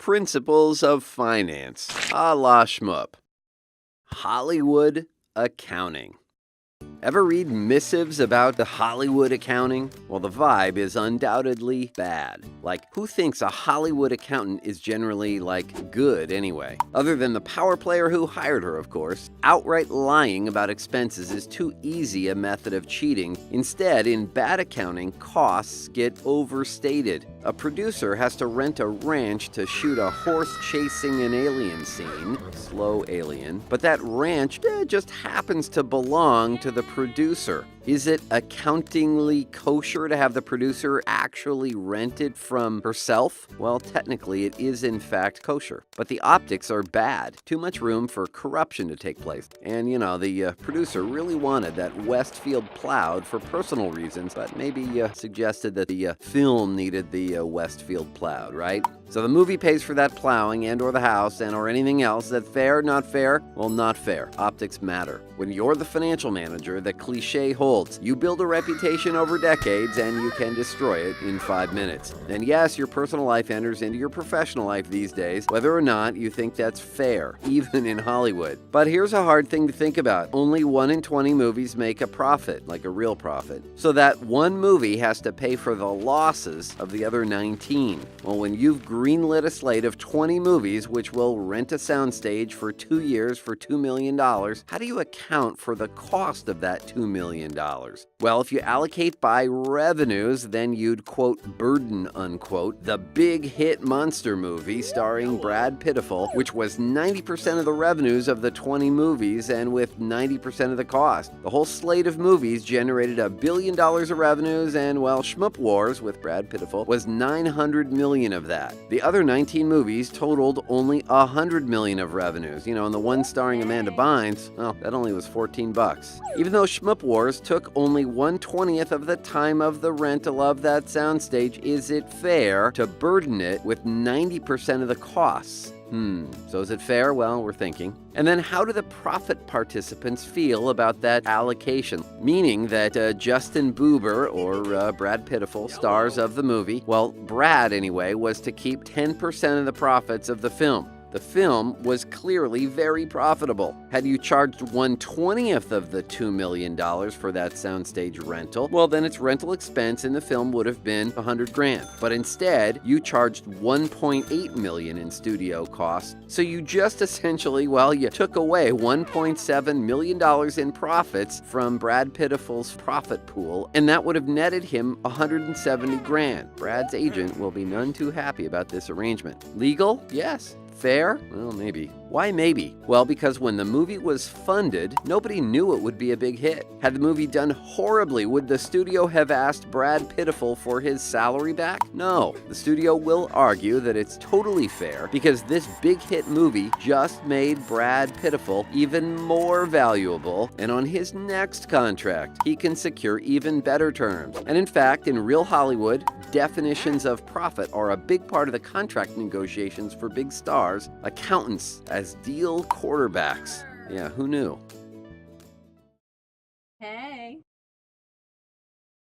Principles of Finance, a la Shmup. Hollywood accounting. Ever read missives about the Hollywood accounting? Well, the vibe is undoubtedly bad. Like, who thinks a Hollywood accountant is generally, good anyway? Other than the power player who hired her, of course. Outright lying about expenses is too easy a method of cheating. Instead, in bad accounting, costs get overstated. A producer has to rent a ranch to shoot a horse chasing an alien scene, slow alien, but that ranch just happens to belong to the producer. Is it accountingly kosher to have the producer actually rent it from herself? Well, technically it is in fact kosher, but the optics are bad. Too much room for corruption to take place. And the producer really wanted that Westfield plowed for personal reasons, but maybe suggested that the film needed the Westfield plowed, right? So the movie pays for that plowing and or the house and or anything else. That fair, not fair? Well, not fair. Optics matter. When you're the financial manager, the cliche holds. You build a reputation over decades and you can destroy it in 5 minutes. And yes, your personal life enters into your professional life these days, whether or not you think that's fair, even in Hollywood. But here's a hard thing to think about. Only 1 in 20 movies make a profit, like a real profit. So that one movie has to pay for the losses of the other 19. Well, when you've greenlit a slate of 20 movies which will rent a soundstage for 2 years for $2 million, how do you account for the cost of that $2 million? Well, if you allocate by revenues, then you'd, quote, burden, unquote, the big hit monster movie starring Brad Pitiful, which was 90% of the revenues of the 20 movies and with 90% of the cost. The whole slate of movies generated $1 billion of revenues and, well, Shmup Wars with Brad Pitiful was $900 million of that. The other 19 movies totaled only $100 million of revenues. And the one starring Amanda Bynes, well, that only was $14. Even though Shmup Wars took only 1/20th of the time of the rental of that soundstage, is it fair to burden it with 90% of the costs? So is it fair? Well, we're thinking. And then how do the profit participants feel about that allocation? Meaning that Justin Bieber or Brad Pitiful, stars of the movie, well, Brad anyway, was to keep 10% of the profits of the film. The film was clearly very profitable. Had you charged 1/20th of the $2 million for that soundstage rental, well, then its rental expense in the film would have been $100,000. But instead, you charged $1.8 million in studio costs. So you just essentially, you took away $1.7 million in profits from Brad Pitiful's profit pool, and that would have netted him $170,000. Brad's agent will be none too happy about this arrangement. Legal? Yes. Fair? Well, maybe. Why maybe? Well, because when the movie was funded, nobody knew it would be a big hit. Had the movie done horribly, would the studio have asked Brad Pitiful for his salary back? No. The studio will argue that it's totally fair because this big hit movie just made Brad Pitiful even more valuable, and on his next contract, he can secure even better terms. And in fact, in real Hollywood, definitions of profit are a big part of the contract negotiations for big stars, accountants as deal quarterbacks. Yeah, who knew?